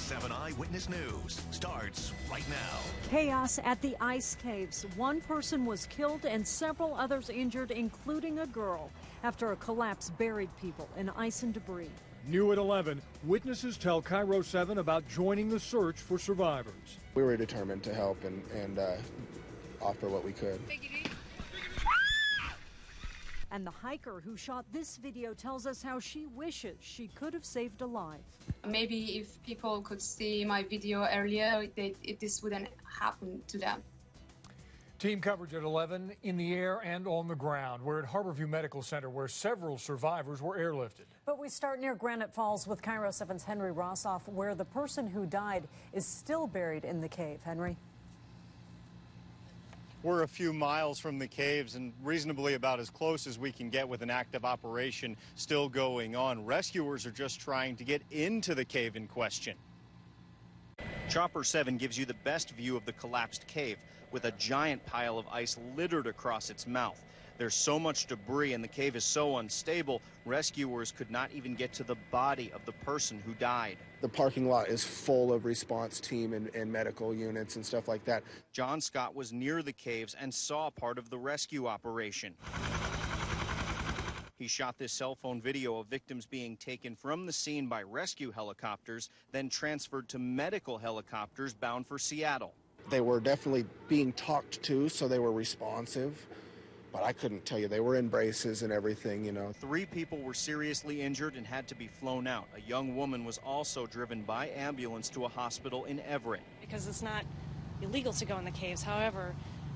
7 Eyewitness News starts right now. Chaos at the ice caves. One person was killed and several others injured, including a girl, after a collapse buried people in ice and debris. New at 11, witnesses tell Cairo 7 about joining the search for survivors. We were determined to help and offer what we could. And the hiker who shot this video tells us how she wishes she could have saved a life. Maybe if people could see my video earlier, this wouldn't happen to them. Team coverage at 11 in the air and on the ground. We're at Harborview Medical Center where several survivors were airlifted. But we start near Granite Falls with Cairo 7's Henry Rossoff, where the person who died is still buried in the cave. Henry? We're a few miles from the caves and reasonably about as close as we can get with an active operation still going on. Rescuers are just trying to get into the cave in question. Chopper 7 gives you the best view of the collapsed cave with a giant pile of ice littered across its mouth. There's so much debris and the cave is so unstable, rescuers could not even get to the body of the person who died. The parking lot is full of response team and medical units and stuff like that. John Scott was near the caves and saw part of the rescue operation. He shot this cell phone video of victims being taken from the scene by rescue helicopters, then transferred to medical helicopters bound for Seattle. They were definitely being talked to, so they were responsive. But I couldn't tell you. They were in braces and everything, you know. 3 people were seriously injured and had to be flown out. A young woman was also driven by ambulance to a hospital in Everett. Because it's not illegal to go in the caves. However,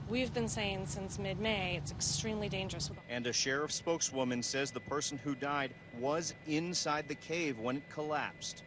we've been saying since mid-May it's extremely dangerous. And a sheriff's spokeswoman says the person who died was inside the cave when it collapsed.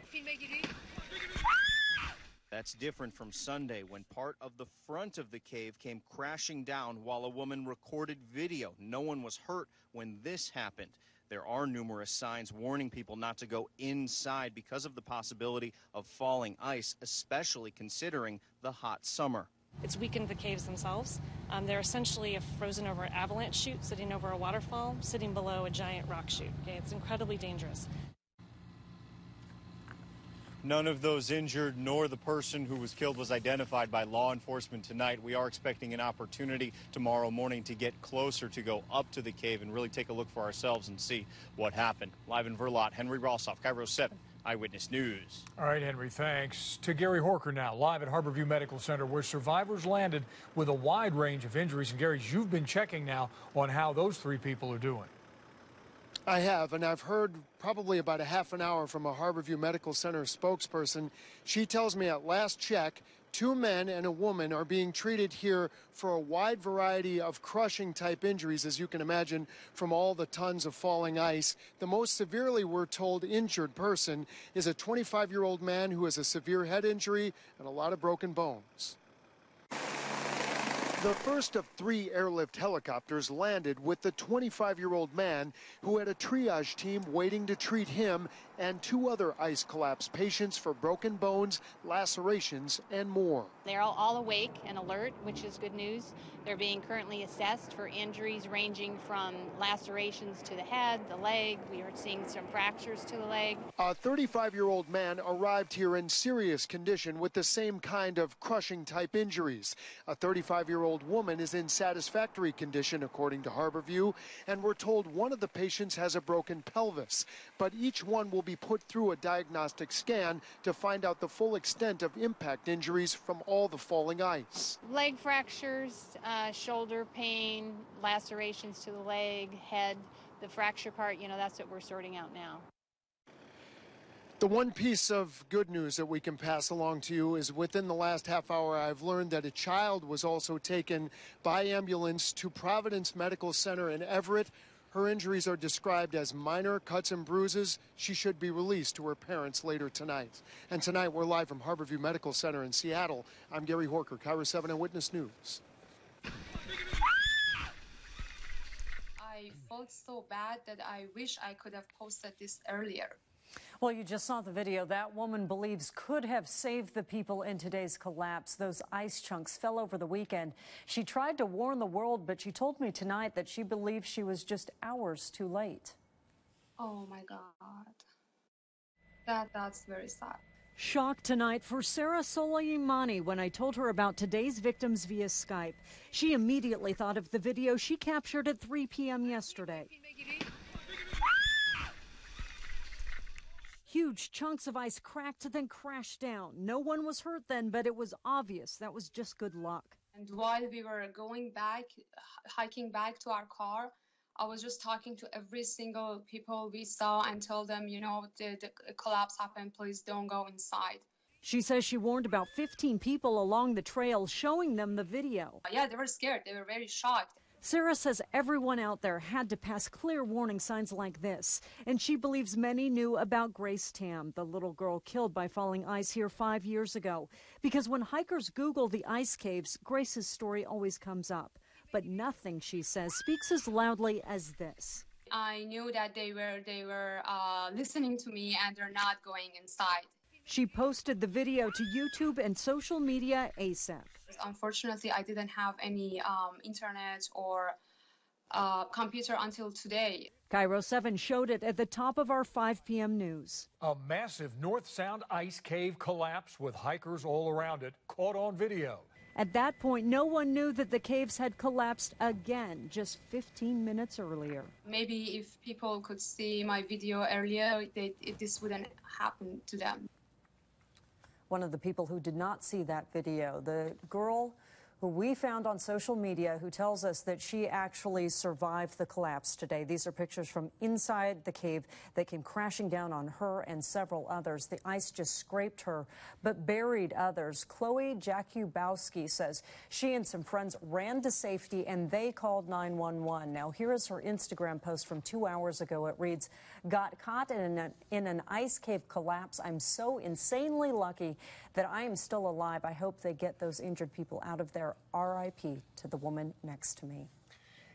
That's different from Sunday when part of the front of the cave came crashing down while a woman recorded video. No one was hurt when this happened. There are numerous signs warning people not to go inside because of the possibility of falling ice, especially considering the hot summer. It's weakened the caves themselves. They're essentially a frozen over avalanche chute sitting over a waterfall, sitting below a giant rock chute. Okay, it's incredibly dangerous. None of those injured nor the person who was killed was identified by law enforcement tonight. We are expecting an opportunity tomorrow morning to get closer, to go up to the cave and really take a look for ourselves and see what happened. Live in Verlot, Henry Rossoff, Cairo 7 Eyewitness News. All right, Henry, thanks. To Gary Horker now, live at Harborview Medical Center, where survivors landed with a wide range of injuries. And Gary, you've been checking now on how those 3 people are doing. I have, and I've heard probably about a half an hour from a Harborview Medical Center spokesperson. She tells me at last check, 2 men and a woman are being treated here for a wide variety of crushing type injuries, as you can imagine, from all the tons of falling ice. The most severely, we're told, injured person is a 25-year-old man who has a severe head injury and a lot of broken bones. The first of 3 airlift helicopters landed with the 25-year-old man who had a triage team waiting to treat him and 2 other ice collapse patients for broken bones, lacerations, and more. They're all awake and alert, which is good news. They're being currently assessed for injuries ranging from lacerations to the head, the leg. We are seeing some fractures to the leg. A 35-year-old man arrived here in serious condition with the same kind of crushing type injuries. A 35-year-old woman is in satisfactory condition, according to Harborview, and we're told one of the patients has a broken pelvis. But each one will be put through a diagnostic scan to find out the full extent of impact injuries from all the falling ice. Leg fractures, shoulder pain, lacerations to the leg, head. The fracture part, that's what we're sorting out now. The one piece of good news that we can pass along to you is within the last half hour, I've learned that a child was also taken by ambulance to Providence Medical Center in Everett. Her injuries are described as minor cuts and bruises. She should be released to her parents later tonight. And tonight, we're live from Harborview Medical Center in Seattle. I'm Gary Horker, Cairo 7 Eyewitness News. I felt so bad that I wish I could have posted this earlier. Well, you just saw the video that woman believes could have saved the people in today's collapse. Those ice chunks fell over the weekend. She tried to warn the world, but she told me tonight that she believes she was just hours too late. Oh my God. That's very sad. Shock tonight for Sarah Soleimani when I told her about today's victims via Skype. She immediately thought of the video she captured at 3 p.m. yesterday. Huge chunks of ice cracked, then crashed down. No one was hurt then, but it was obvious that was just good luck. And while we were going back, hiking back to our car, I was just talking to every single people we saw and told them, you know, the collapse happened, please don't go inside. She says she warned about 15 people along the trail, showing them the video. Yeah, they were scared. They were very shocked. Sarah says everyone out there had to pass clear warning signs like this, and she believes many knew about Grace Tam, the little girl killed by falling ice here 5 years ago. Because when hikers Google the ice caves, Grace's story always comes up. But nothing, she says, speaks as loudly as this. I knew that they were listening to me and they're not going inside. She posted the video to YouTube and social media ASAP. Unfortunately, I didn't have any internet or computer until today. Cairo 7 showed it at the top of our 5 p.m. news. A massive North Sound ice cave collapse with hikers all around it, caught on video. At that point, no one knew that the caves had collapsed again just 15 minutes earlier. Maybe if people could see my video earlier, this wouldn't happen to them. One of the people who did not see that video, the girl who we found on social media, who tells us that she actually survived the collapse today. These are pictures from inside the cave that came crashing down on her and several others. The ice just scraped her, but buried others. Chloe Jakubowski says she and some friends ran to safety and they called 911. Now, here is her Instagram post from 2 hours ago. It reads, "Got caught in an ice cave collapse. I'm so insanely lucky that I am still alive. I hope they get those injured people out of there. R.I.P. to the woman next to me."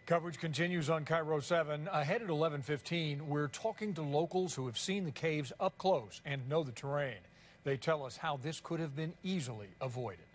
Coverage continues on Cairo 7. Ahead at 11:15, we're talking to locals who have seen the caves up close and know the terrain. They tell us how this could have been easily avoided.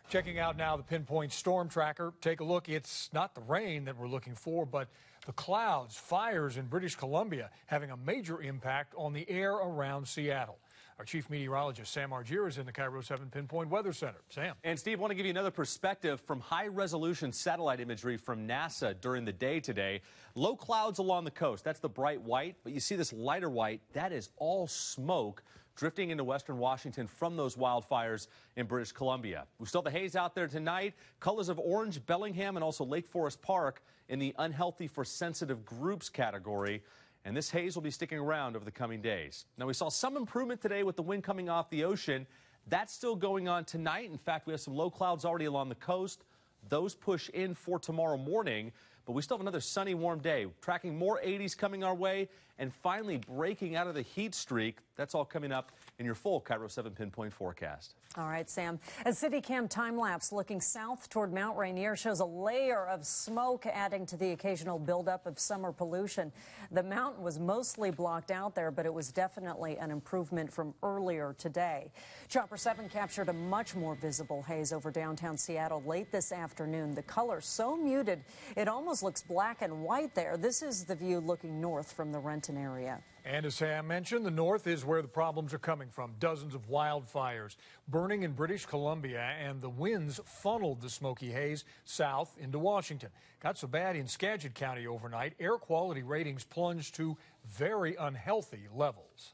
Checking out now the Pinpoint Storm Tracker. Take a look. It's not the rain that we're looking for, but the clouds, fires in British Columbia having a major impact on the air around Seattle. Our chief meteorologist, Sam Argier, is in the Cairo 7 Pinpoint Weather Center. Sam. And Steve, want to give you another perspective from high-resolution satellite imagery from NASA during the day today. Low clouds along the coast. That's the bright white. But you see this lighter white. That is all smoke drifting into western Washington from those wildfires in British Columbia. We still have the haze out there tonight. Colors of orange, Bellingham, and also Lake Forest Park in the unhealthy for sensitive groups category. And this haze will be sticking around over the coming days. Now, we saw some improvement today with the wind coming off the ocean. That's still going on tonight. In fact, we have some low clouds already along the coast. Those push in for tomorrow morning. But we still have another sunny, warm day. Tracking more 80s coming our way and finally breaking out of the heat streak. That's all coming up in your full Cairo 7 Pinpoint forecast. All right, Sam. A CityCam time-lapse looking south toward Mount Rainier shows a layer of smoke adding to the occasional buildup of summer pollution. The mountain was mostly blocked out there, but it was definitely an improvement from earlier today. Chopper 7 captured a much more visible haze over downtown Seattle late this afternoon. The color so muted, it almost looks black and white there. This is the view looking north from the Renton area. And as Sam mentioned, the north is where the problems are coming from. Dozens of wildfires burning in British Columbia, and the winds funneled the smoky haze south into Washington. Got so bad in Skagit County overnight, air quality ratings plunged to very unhealthy levels.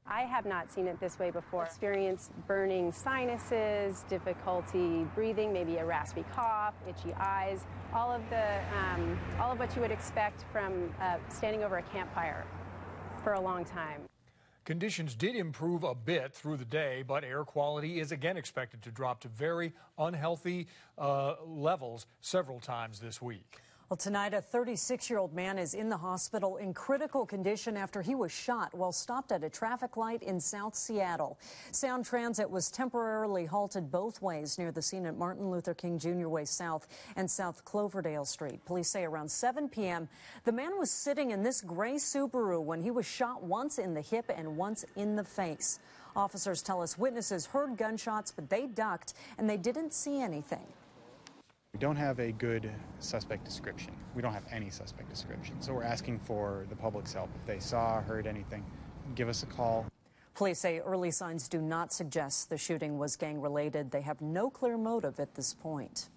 I have not seen it this way before. Experienced burning sinuses, difficulty breathing, maybe a raspy cough, itchy eyes, all of what you would expect from standing over a campfire for a long time. Conditions did improve a bit through the day, but air quality is again expected to drop to very unhealthy levels several times this week. Well, tonight, a 36-year-old man is in the hospital in critical condition after he was shot while stopped at a traffic light in South Seattle. Sound transit was temporarily halted both ways near the scene at Martin Luther King Jr. Way South and South Cloverdale Street. Police say around 7 p.m., the man was sitting in this gray Subaru when he was shot once in the hip and once in the face. Officers tell us witnesses heard gunshots, but they ducked and they didn't see anything. We don't have a good suspect description. We don't have any suspect description. So we're asking for the public's help. If they saw, heard anything, give us a call. Police say early signs do not suggest the shooting was gang-related. They have no clear motive at this point.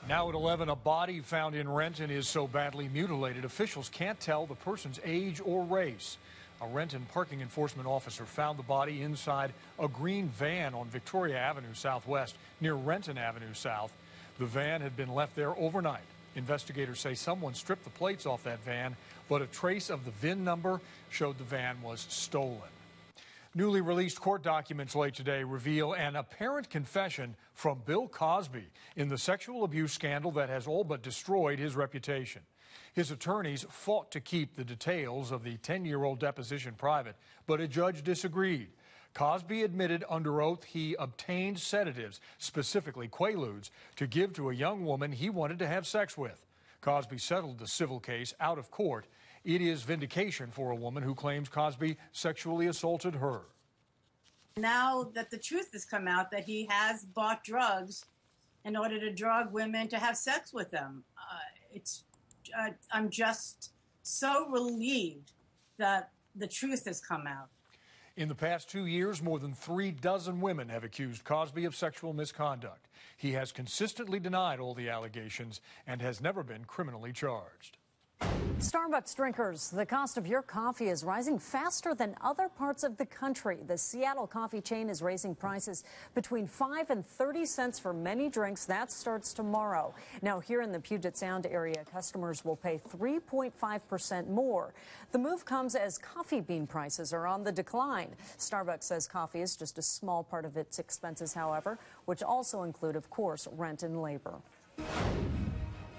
Now at 11, a body found in Renton is so badly mutilated, officials can't tell the person's age or race. A Renton parking enforcement officer found the body inside a green van on Victoria Avenue Southwest near Renton Avenue South. The van had been left there overnight. Investigators say someone stripped the plates off that van, but a trace of the VIN number showed the van was stolen. Newly released court documents late today reveal an apparent confession from Bill Cosby in the sexual abuse scandal that has all but destroyed his reputation. His attorneys fought to keep the details of the 10-year-old deposition private, but a judge disagreed. Cosby admitted under oath he obtained sedatives, specifically Quaaludes, to give to a young woman he wanted to have sex with. Cosby settled the civil case out of court. It is vindication for a woman who claims Cosby sexually assaulted her. Now that the truth has come out that he has bought drugs in order to drug women to have sex with them, I'm just so relieved that the truth has come out. In the past 2 years, more than 36 women have accused Cosby of sexual misconduct. He has consistently denied all the allegations and has never been criminally charged. Starbucks drinkers, the cost of your coffee is rising faster than other parts of the country. The Seattle coffee chain is raising prices between 5 and 30 cents for many drinks. That starts tomorrow. Now, here in the Puget Sound area, customers will pay 3.5% more. The move comes as coffee bean prices are on the decline. Starbucks says coffee is just a small part of its expenses, however, which also include, of course, rent and labor.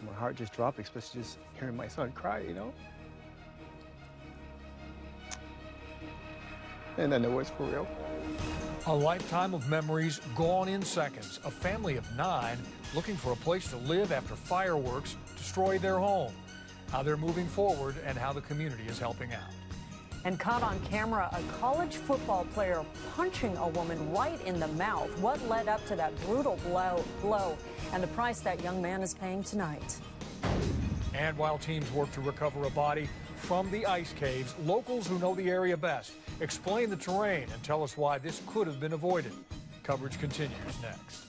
My heart just dropped, especially just hearing my son cry, you know? And I know it's for real. A lifetime of memories gone in seconds. A family of 9 looking for a place to live after fireworks destroyed their home. How they're moving forward and how the community is helping out. And caught on camera, a college football player punching a woman right in the mouth. What led up to that brutal blow and the price that young man is paying tonight. And while teams work to recover a body from the ice caves, locals who know the area best explain the terrain and tell us why this could have been avoided. Coverage continues next.